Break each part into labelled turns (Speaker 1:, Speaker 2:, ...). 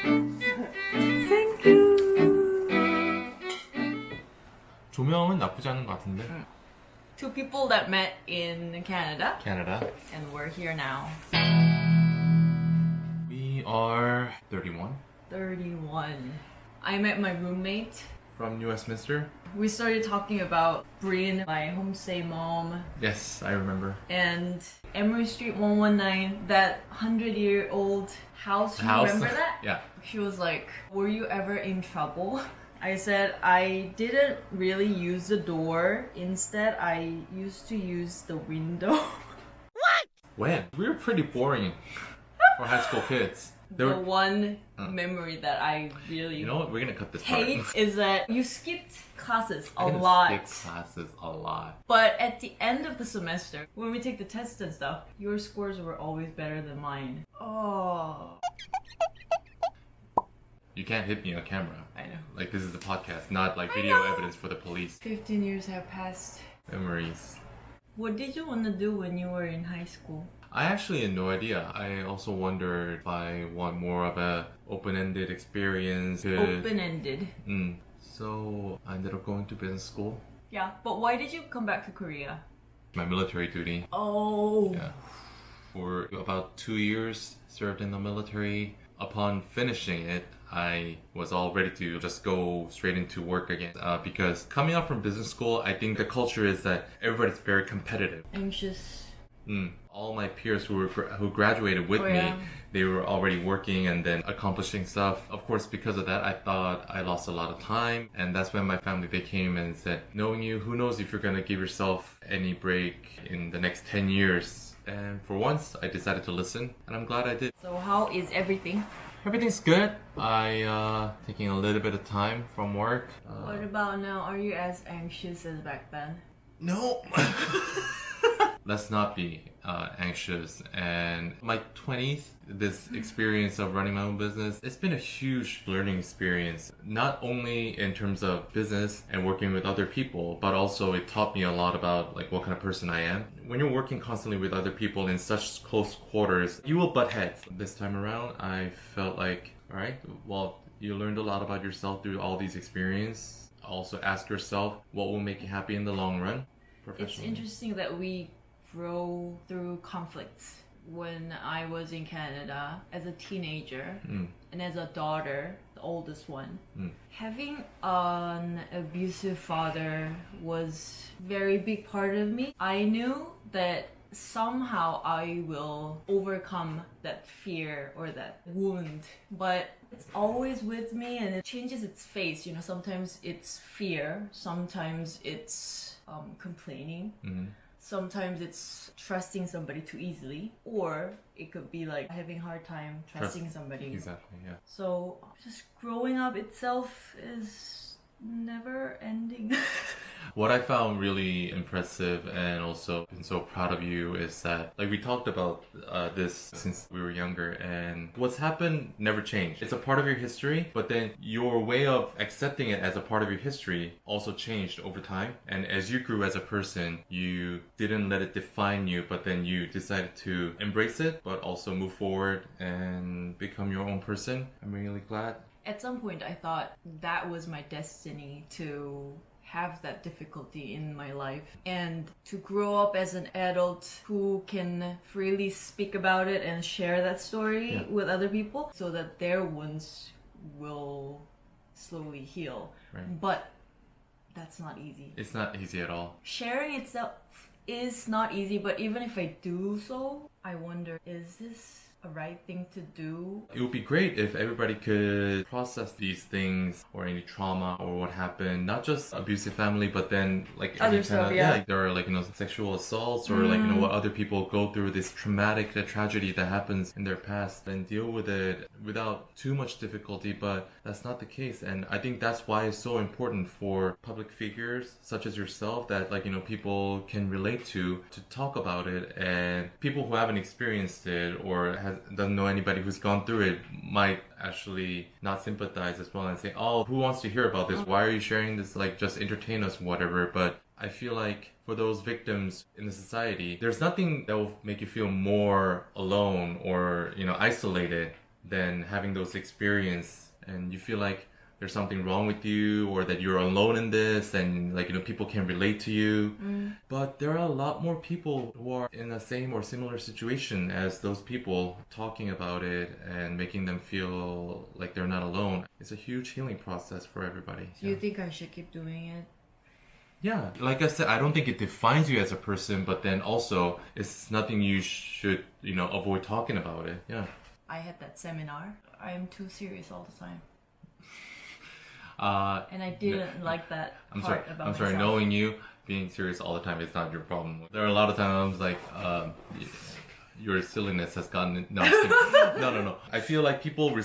Speaker 1: Thank you.
Speaker 2: 조명은 나쁘지 않은 것 같은데.
Speaker 1: Two people that met in Canada.
Speaker 2: Canada.
Speaker 1: And we're here now.
Speaker 2: We are 31.
Speaker 1: 31. I met my roommate.
Speaker 2: From New Westminster.
Speaker 1: We started talking about Breen, my homestay mom.
Speaker 2: Yes, I remember.
Speaker 1: And Emery Street 119, that 100-year-old house. You remember that?
Speaker 2: Yeah.
Speaker 1: She was like, were you ever in trouble? I said I didn't really use the door. Instead, I used to use the window.
Speaker 2: What? When? We were pretty boring for high school kids.
Speaker 1: One memory that I really
Speaker 2: You know what? We're gonna cut this
Speaker 1: hate
Speaker 2: part.
Speaker 1: is that you skipped classes a
Speaker 2: I didn't
Speaker 1: lot.
Speaker 2: skip classes a lot.
Speaker 1: But at the end of the semester, when we take the tests and stuff, your scores were always better than mine. Oh.
Speaker 2: You can't hit me on camera.
Speaker 1: I know.
Speaker 2: Like, this is a podcast, not like video evidence for the police.
Speaker 1: 15 years have passed.
Speaker 2: Memories.
Speaker 1: What did you want to do when you were in high school?
Speaker 2: I actually had no idea. I also wondered if I want more of a open-ended experience.
Speaker 1: Open-ended.
Speaker 2: So I ended up going to business school.
Speaker 1: Yeah, but why did you come back to Korea?
Speaker 2: My military duty.
Speaker 1: Oh.
Speaker 2: Yeah. For about 2 years, served in the military. Upon finishing it, I was all ready to just go straight into work again. Because coming out from business school, I think the culture is that everybody's very competitive.
Speaker 1: Anxious.
Speaker 2: All my peers who graduated with me, they were already working and then accomplishing stuff. Of course, because of that, I thought I lost a lot of time. And that's when my family, they came and said, knowing you, who knows if you're going to give yourself any break in the next 10 years. And for once, I decided to listen, and I'm glad I did.
Speaker 1: So how is everything?
Speaker 2: Everything's good. Taking a little bit of time from work.
Speaker 1: What about now? Are you as anxious as back then?
Speaker 2: No. Let's not be anxious. And my 20s, this experience of running my own business, it's been a huge learning experience. Not only in terms of business and working with other people, but also it taught me a lot about like what kind of person I am. When you're working constantly with other people in such close quarters, you will butt heads. This time around, I felt like, all right, well, you learned a lot about yourself through all these experiences. Also ask yourself what will make you happy in the long run.
Speaker 1: It's interesting that we grow through conflicts. When I was in Canada as a teenager and as a daughter, the oldest one, having an abusive father was a very big part of me. I knew that somehow I will overcome that fear or that wound, but it's always with me and it changes its face. You know, sometimes it's fear, sometimes it's complaining. Sometimes it's trusting somebody too easily, or it could be like having a hard time trusting somebody.
Speaker 2: Exactly, yeah.
Speaker 1: So just growing up itself is never ending.
Speaker 2: What I found really impressive and also been so proud of you is that, like, we talked about this since we were younger, and what's happened never changed. It's a part of your history, but then your way of accepting it as a part of your history also changed over time. And as you grew as a person, you didn't let it define you, but then you decided to embrace it, but also move forward and become your own person. I'm really glad.
Speaker 1: At some point, I thought that was my destiny to have that difficulty in my life and to grow up as an adult who can freely speak about it and share that story with other people so that their wounds will slowly heal.
Speaker 2: Right.
Speaker 1: But that's not easy.
Speaker 2: It's not easy at all.
Speaker 1: Sharing itself is not easy, but even if I do so, I wonder, is this a right thing to do?
Speaker 2: It would be great if everybody could process these things or any trauma or what happened, not just abusive family, but then like
Speaker 1: other stuff,
Speaker 2: like there are like, you know, sexual assaults or like, you know, what other people go through, this traumatic tragedy that happens in their past, and deal with it without too much difficulty. But that's not the case, and I think that's why it's so important for public figures such as yourself that, like, you know, people can relate to talk about it, and people who haven't experienced it or doesn't know anybody who's gone through it might actually not sympathize as well and say, oh, who wants to hear about this? Why are you sharing this? Like, just entertain us, whatever. But I feel like for those victims in the society, there's nothing that will make you feel more alone or, you know, isolated than having those experience and you feel like there's something wrong with you or that you're alone in this and like, you know, people can relate to you. But there are a lot more people who are in the same or similar situation as those people, talking about it and making them feel like they're not alone. It's a huge healing process for everybody.
Speaker 1: Do you think I should keep doing it?
Speaker 2: Yeah, like I said, I don't think it defines you as a person, but then also it's nothing you should, you know, avoid talking about it. Yeah.
Speaker 1: I had that seminar. I am too serious all the time. And I didn't like that part about myself.
Speaker 2: Knowing you, being serious all the time is not your problem. There are a lot of times like your silliness has gotten... No, no. I feel like people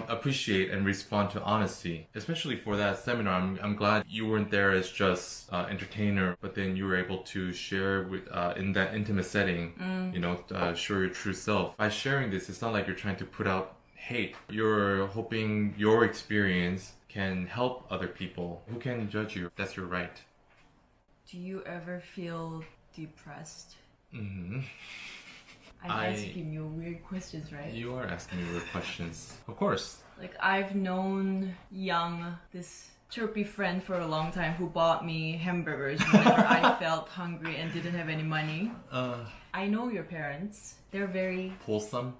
Speaker 2: appreciate and respond to honesty. Especially for that seminar, I'm glad you weren't there as just entertainer, but then you were able to share with in that intimate setting, you know, show your true self. By sharing this, it's not like you're trying to put out hate. You're hoping your experience can help other people. Who can judge you? That's your right.
Speaker 1: Do you ever feel depressed?
Speaker 2: Mm-hmm.
Speaker 1: I'm asking you weird questions, right?
Speaker 2: You are asking me weird questions. Of course.
Speaker 1: Like, I've known this chirpy friend for a long time who bought me hamburgers whenever I felt hungry and didn't have any money. I know your parents. They're very...
Speaker 2: wholesome.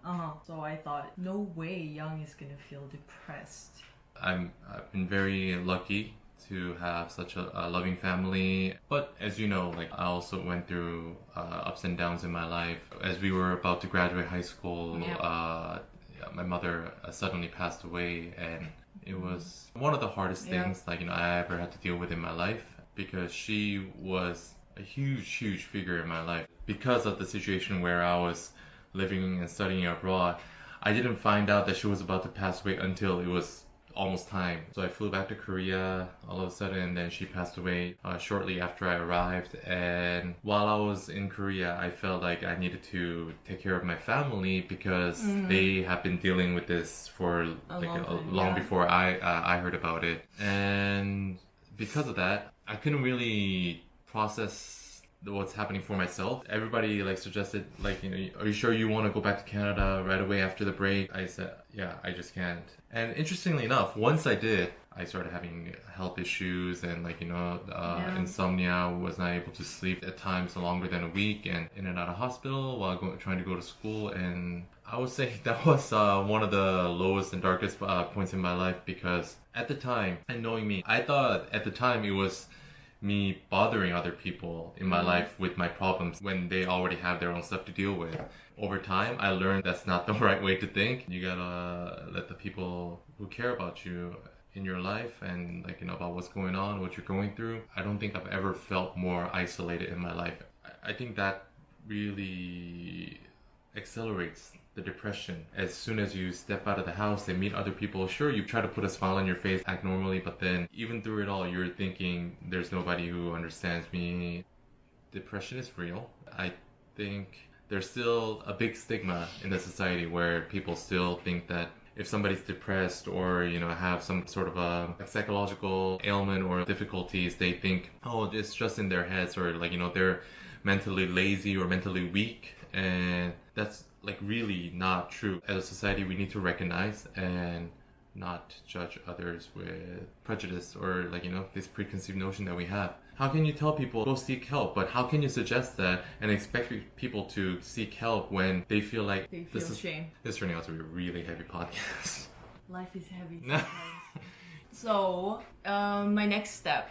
Speaker 1: So I thought, no way Young is gonna feel depressed.
Speaker 2: I've been very lucky to have such a loving family, but as you know, like I also went through ups and downs in my life. As we were about to graduate high school, my mother suddenly passed away, and it was one of the hardest things like, you know, I ever had to deal with in my life, because she was a huge figure in my life. Because of the situation where I was living and studying abroad, I didn't find out that she was about to pass away until it was almost time. So I flew back to Korea all of a sudden, and then she passed away shortly after I arrived. And while I was in Korea, I felt like I needed to take care of my family, because they have been dealing with this for long before I heard about it. And because of that, I couldn't really process what's happening for myself. Everybody like suggested, like, you know, are you sure you want to go back to Canada right away after the break? I said, yeah, I just can't. And interestingly enough, once I did, I started having health issues and like, you know, insomnia, was not able to sleep at times longer than a week, and in and out of hospital while trying to go to school. And I would say that was one of the lowest and darkest points in my life, because at the time, and knowing me, I thought at the time it was me bothering other people in my life with my problems when they already have their own stuff to deal with. Over time, I learned that's not the right way to think. You gotta let the people who care about you in your life and, like, you know, about what's going on, what you're going through. I don't think I've ever felt more isolated in my life. I think that really accelerates the depression. As soon as you step out of the house and meet other people, sure, you try to put a smile on your face, act normally, but then even through it all, you're thinking, there's nobody who understands me. Depression is real. I think there's still a big stigma in the society where people still think that if somebody's depressed or, you know, have some sort of a psychological ailment or difficulties, they think, oh, it's just in their heads, or like, you know, they're mentally lazy or mentally weak. And that's like really not true. As a society, we need to recognize and not judge others with prejudice or, like, you know, this preconceived notion that we have. How can you tell people go seek help, but how can you suggest that and expect people to seek help when they feel like
Speaker 1: shame?
Speaker 2: This is turning out to be a really heavy podcast.
Speaker 1: Life is heavy sometimes. So, my next step,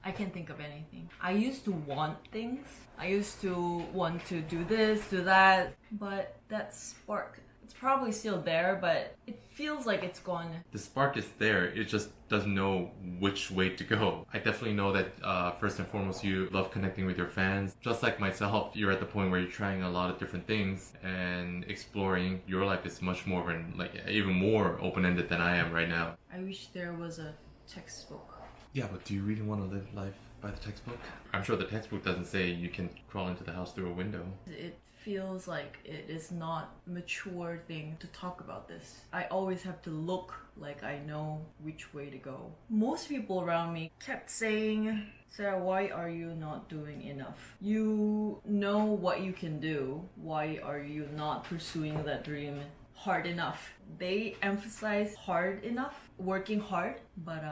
Speaker 1: I can't think of anything. I used to want things. I used to want to do this, do that, but that spark, it's probably still there, but it feels like it's gone.
Speaker 2: The spark is there, it just doesn't know which way to go. I definitely know that first and foremost, you love connecting with your fans. Just like myself, you're at the point where you're trying a lot of different things and exploring. Your life is much more, like, even more open-ended than I am right now.
Speaker 1: I wish there was a textbook.
Speaker 2: Yeah, but do you really want to live life by the textbook? I'm sure the textbook doesn't say you can crawl into the house through a window.
Speaker 1: It feels like it is not a mature thing to talk about this. I always have to look like I know which way to go. Most people around me kept saying, Sarah, why are you not doing enough? You know what you can do. Why are you not pursuing that dream hard enough. They emphasize hard enough, working hard, but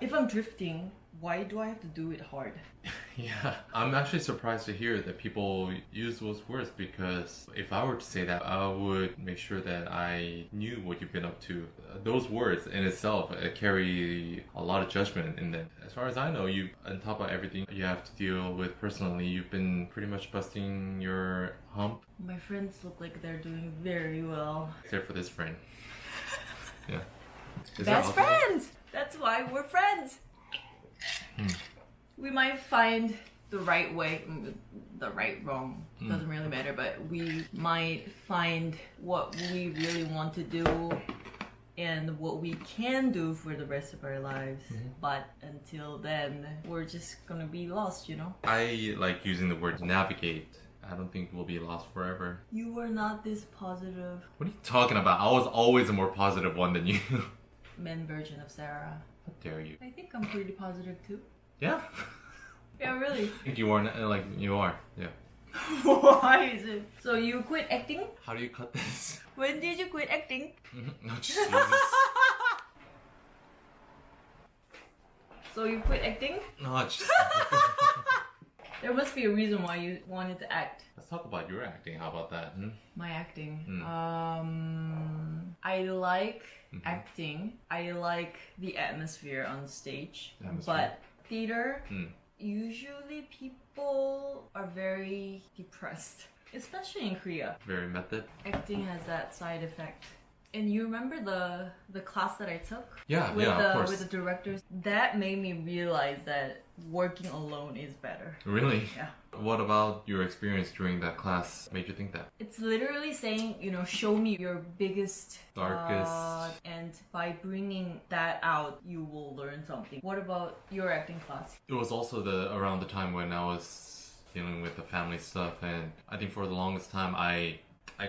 Speaker 1: if I'm drifting, why do I have to do it hard?
Speaker 2: Yeah, I'm actually surprised to hear that people use those words, because if I were to say that, I would make sure that I knew what you've been up to. Those words in itself carry a lot of judgment in them. As far as I know, you, on top of everything you have to deal with personally, you've been pretty much busting your hump.
Speaker 1: My friends look like they're doing very well.
Speaker 2: Except for this friend. Yeah.
Speaker 1: Best friends! That's why we're friends! We might find the right way, the right wrong, doesn't really matter, but we might find what we really want to do and what we can do for the rest of our lives. But until then, we're just gonna be lost, you know?
Speaker 2: I like using the word navigate. I don't think we'll be lost forever.
Speaker 1: You were not this positive.
Speaker 2: What are you talking about? I was always a more positive one than you.
Speaker 1: Men version of Sarah.
Speaker 2: How dare you?
Speaker 1: I think I'm pretty positive too.
Speaker 2: Yeah?
Speaker 1: Yeah, really.
Speaker 2: I think you are, like, you are. Yeah.
Speaker 1: Why is it? So you quit acting?
Speaker 2: How do you cut this?
Speaker 1: When did you quit acting?
Speaker 2: No, Jesus.
Speaker 1: So you quit acting?
Speaker 2: No, just...
Speaker 1: There must be a reason why you wanted to act.
Speaker 2: Let's talk about your acting. How about that?
Speaker 1: My acting. I like acting. I like the atmosphere on stage. But theater, usually people are very depressed, especially in Korea.
Speaker 2: Very method.
Speaker 1: Acting has that side effect. And you remember the class that I took?
Speaker 2: Yeah,
Speaker 1: with
Speaker 2: of course.
Speaker 1: With the directors? That made me realize that working alone is better.
Speaker 2: Really?
Speaker 1: Yeah.
Speaker 2: What about your experience during that class made you think that?
Speaker 1: It's literally saying, you know, show me your biggest...
Speaker 2: darkest...
Speaker 1: and by bringing that out, you will learn something. What about your acting class?
Speaker 2: It was also around the time when I was dealing with the family stuff, and I think for the longest time I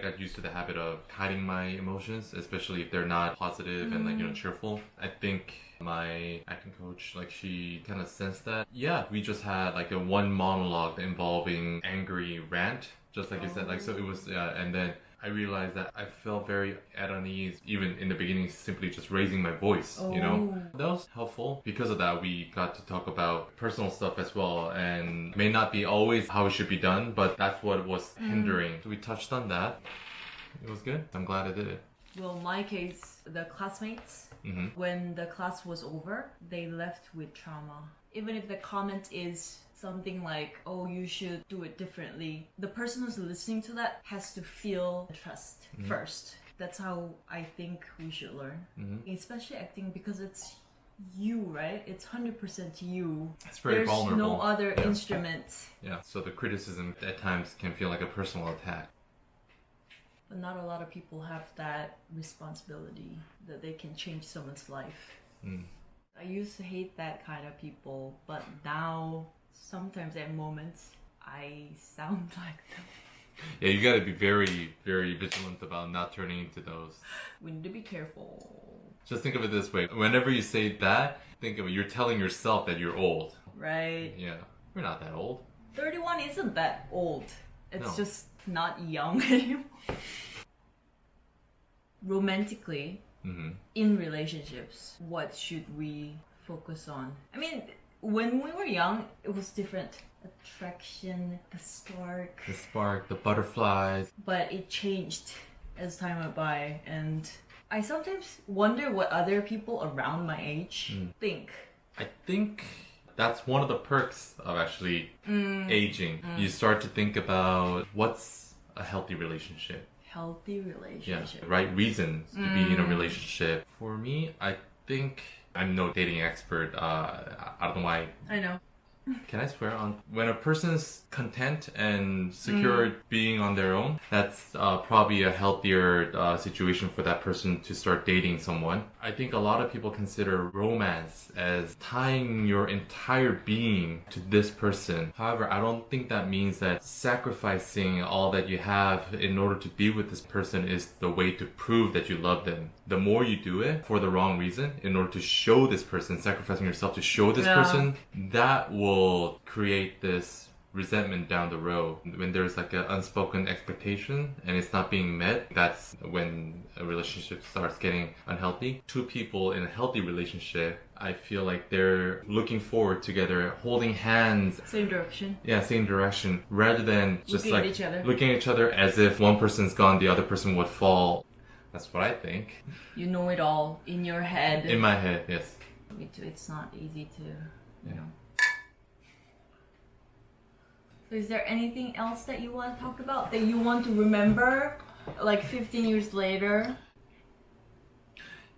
Speaker 2: got used to the habit of hiding my emotions, especially if they're not positive and, like, you know, cheerful. I think my acting coach, like, she kind of sensed that. Yeah, we just had like a one monologue involving angry rant, just like you said. Like, so it was, and then I realized that I felt very at unease, even in the beginning, simply just raising my voice, you know? That was helpful. Because of that, we got to talk about personal stuff as well, and may not be always how it should be done, but that's what was hindering. So we touched on that. It was good. I'm glad I did it.
Speaker 1: Well, in my case, the classmates, when the class was over, they left with trauma. Even if the comment is something like, oh, you should do it differently, the person who's listening to that has to feel trust first. That's how I think we should learn. Especially acting, because it's you, right? It's 100% you.
Speaker 2: It's very vulnerable.
Speaker 1: There's no other instrument.
Speaker 2: Yeah, so the criticism at times can feel like a personal attack.
Speaker 1: But not a lot of people have that responsibility that they can change someone's life. I used to hate that kind of people, but now sometimes at moments I sound like them.
Speaker 2: Yeah, you gotta be very, very vigilant about not turning into those.
Speaker 1: We need to be careful.
Speaker 2: Just think of it this way. Whenever you say that, think of it, you're telling yourself that you're old.
Speaker 1: Right.
Speaker 2: Yeah, we're not that old.
Speaker 1: 31 isn't that old. It's
Speaker 2: No.
Speaker 1: just not young anymore. Romantically, in relationships, what should we focus on? I mean, when we were young, it was different. Attraction, the spark.
Speaker 2: The spark, the butterflies.
Speaker 1: But it changed as time went by, and I sometimes wonder what other people around my age think.
Speaker 2: I think that's one of the perks of actually aging. You start to think about what's a healthy relationship.
Speaker 1: Healthy relationship.
Speaker 2: Yeah, the right reasons to be in a relationship. For me, I think I'm no dating expert. I don't know why.
Speaker 1: I know.
Speaker 2: Can I swear on? When a person's content and secure being on their own, that's probably a healthier situation for that person to start dating someone. I think a lot of people consider romance as tying your entire being to this person. However, I don't think that means that sacrificing all that you have in order to be with this person is the way to prove that you love them. The more you do it for the wrong reason, in order to show this person, sacrificing yourself to show this person, that will create this resentment down the road. When there's like an unspoken expectation and it's not being met, that's when a relationship starts getting unhealthy. Two people in a healthy relationship, I feel like they're looking forward together, holding hands.
Speaker 1: Same direction.
Speaker 2: Yeah, same direction. Rather than just
Speaker 1: looking at each other.
Speaker 2: looking at each other as if one person's gone, the other person would fall. That's what I think.
Speaker 1: You know it all in your head.
Speaker 2: In my head, yes.
Speaker 1: Me too. It's not easy to, you know. So is there anything else that you want to talk about? That you want to remember like 15 years later?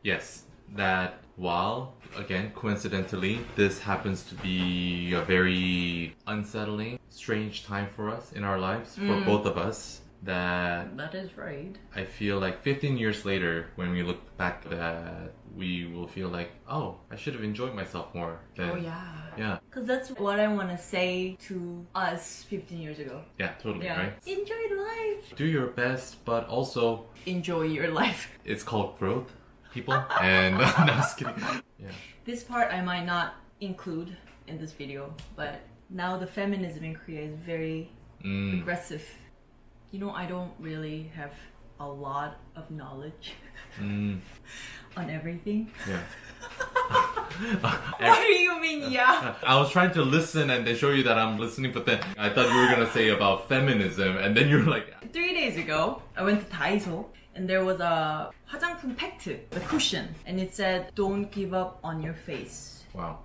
Speaker 2: Yes. That while, again, coincidentally, this happens to be a very unsettling, strange time for us in our lives, for both of us, that
Speaker 1: is right.
Speaker 2: I feel like 15 years later, when we look back at that, we will feel like, oh, I should have enjoyed myself more.
Speaker 1: Oh, yeah.
Speaker 2: Yeah.
Speaker 1: Because that's what I want to say to us 15 years ago.
Speaker 2: Yeah, totally,
Speaker 1: Yeah.
Speaker 2: right?
Speaker 1: Enjoy life.
Speaker 2: Do your best, but also...
Speaker 1: Enjoy your life.
Speaker 2: It's called growth, people. And... no, I'm just kidding. Yeah.
Speaker 1: This part I might not include in this video, but now the feminism in Korea is very aggressive. You know, I don't really have a lot of knowledge on everything.
Speaker 2: Yeah.
Speaker 1: What do you mean, yeah?
Speaker 2: I was trying to listen and then show you that I'm listening, but then I thought you were going to say about feminism, and then you're like...
Speaker 1: 3 days ago, I went to Daiso, and there was a 화장품 팩트, a cushion, and it said, "Don't give up on your face."
Speaker 2: Wow.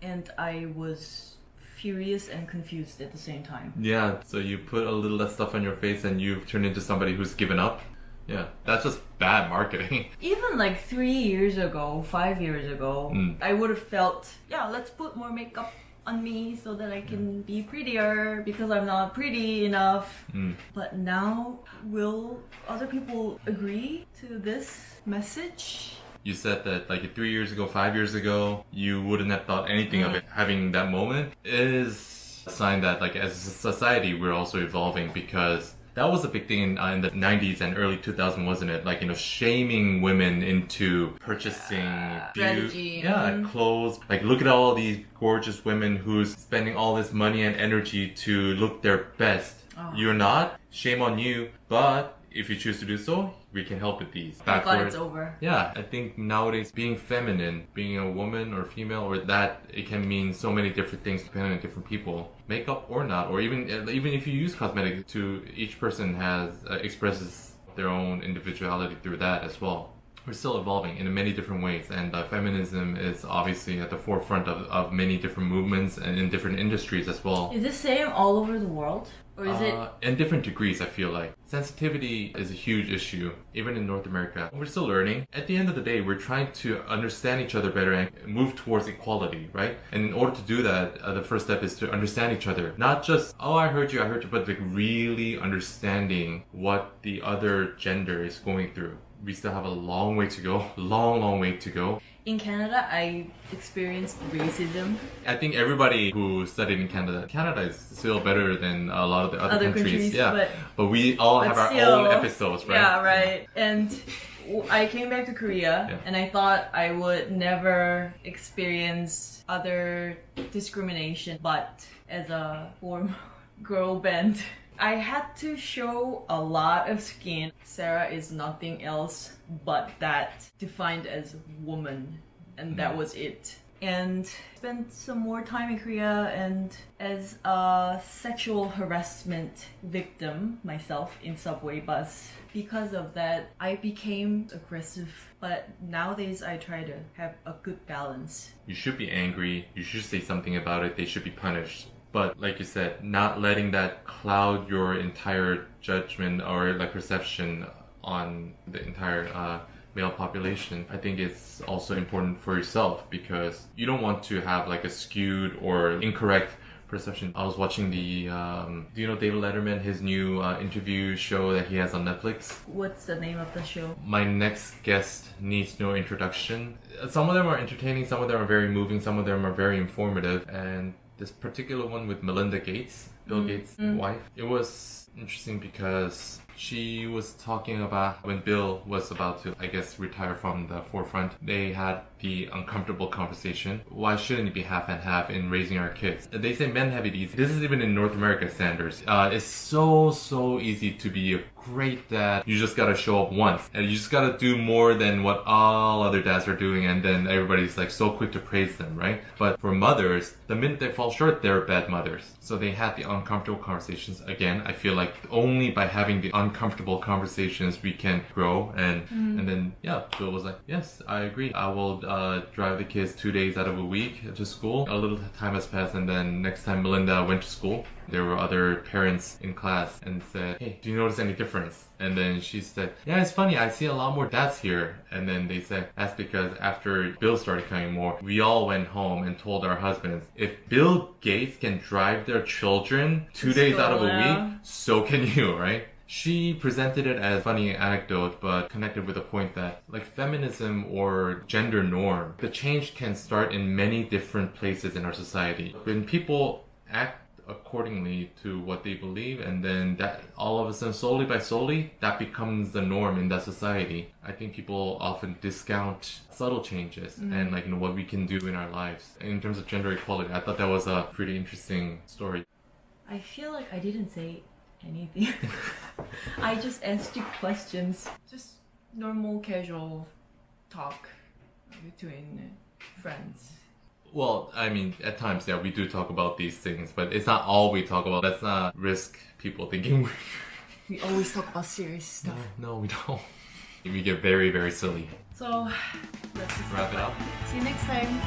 Speaker 1: And I was furious and confused at the same time.
Speaker 2: Yeah, so you put a little less stuff on your face and you've turned into somebody who's given up. Yeah, that's just bad marketing.
Speaker 1: Even like 3 years ago, 5 years ago, I would have felt, yeah, let's put more makeup on me so that I can be prettier because I'm not pretty enough. But now, will other people agree to this message?
Speaker 2: You said that like 3 years ago, 5 years ago, you wouldn't have thought anything of it. Having that moment is a sign that like as a society, we're also evolving, because that was a big thing in the 90s and early 2000s, wasn't it? Like, you know, shaming women into purchasing
Speaker 1: strategy.
Speaker 2: Clothes. Like, look at all these gorgeous women who's spending all this money and energy to look their best. You're not. Shame on you. But if you choose to do so, we can help with these.
Speaker 1: Thank God it's over.
Speaker 2: Yeah, I think nowadays being feminine, being a woman or female, or that, it can mean so many different things depending on different people. Makeup or not, or even if you use cosmetics, to each person has expresses their own individuality through that as well. We're still evolving in many different ways, and feminism is obviously at the forefront of many different movements and in different industries as well.
Speaker 1: Is this same all over the world? Or is it...
Speaker 2: In different degrees, I feel like. Sensitivity is a huge issue, even in North America. We're still learning. At the end of the day, we're trying to understand each other better and move towards equality, right? And in order to do that, the first step is to understand each other. Not just, oh, I heard you, but like really understanding what the other gender is going through. We still have a long way to go. Long way to go.
Speaker 1: In Canada, I experienced racism.
Speaker 2: I think everybody who studied in Canada is still better than a lot of the other countries. Yeah, but we all have our own episodes, right?
Speaker 1: Yeah, right. And I came back to Korea, and I thought I would never experience other discrimination, but as a former girl band, I had to show a lot of skin. Sarah is nothing else but that, defined as woman, and that was it. And spent some more time in Korea, and as a sexual harassment victim myself in subway bus. Because of that, I became aggressive, but nowadays I try to have a good balance.
Speaker 2: You should be angry, you should say something about it, they should be punished. But like you said, not letting that cloud your entire judgment or like perception on the entire male population. I think it's also important for yourself, because you don't want to have like a skewed or incorrect perception. I was watching the, do you know David Letterman, his new interview show that he has on Netflix?
Speaker 1: What's the name of the show?
Speaker 2: My Next Guest Needs No Introduction. Some of them are entertaining, some of them are very moving, some of them are very informative, and this particular one with Melinda Gates, Bill Gates' wife, it was interesting because She was talking about when Bill was about to, I guess, retire from the forefront. They had the uncomfortable conversation. Why shouldn't it be half and half in raising our kids? They say men have it easy. This is even in North America standards. It's so easy to be a great dad. You just gotta show up once. And you just gotta do more than what all other dads are doing, and then everybody's like so quick to praise them, right? But for mothers, the minute they fall short, they're bad mothers. So they had the uncomfortable conversations. Again, I feel like only by having the uncomfortable conversations we can grow. And then, yeah, Bill was like, yes, I agree. I will drive the kids 2 days out of a week to school. A little time has passed, and then next time Melinda went to school, there were other parents in class and said, hey, do you notice any difference? And then she said, yeah, it's funny, I see a lot more dads here. And then they said, that's because after Bill started coming more, we all went home and told our husbands, if Bill Gates can drive their children 2 days out of a week, so can you, right? She presented it as a funny anecdote, but connected with the point that, like, feminism or gender norm, the change can start in many different places in our society. When people act accordingly to what they believe, and then that all of a sudden, slowly that becomes the norm in that society. I think people often discount subtle changes and like, you know, what we can do in our lives. In terms of gender equality, I thought that was a pretty interesting story.
Speaker 1: I feel like I didn't say anything. I just asked you questions. Just normal, casual talk between friends.
Speaker 2: Well, I mean, at times, yeah, we do talk about these things, but it's not all we talk about. Let's not risk people thinking
Speaker 1: we always talk about serious stuff.
Speaker 2: No, we don't. We get very, very silly.
Speaker 1: So, let's just
Speaker 2: wrap it up.
Speaker 1: See you next time.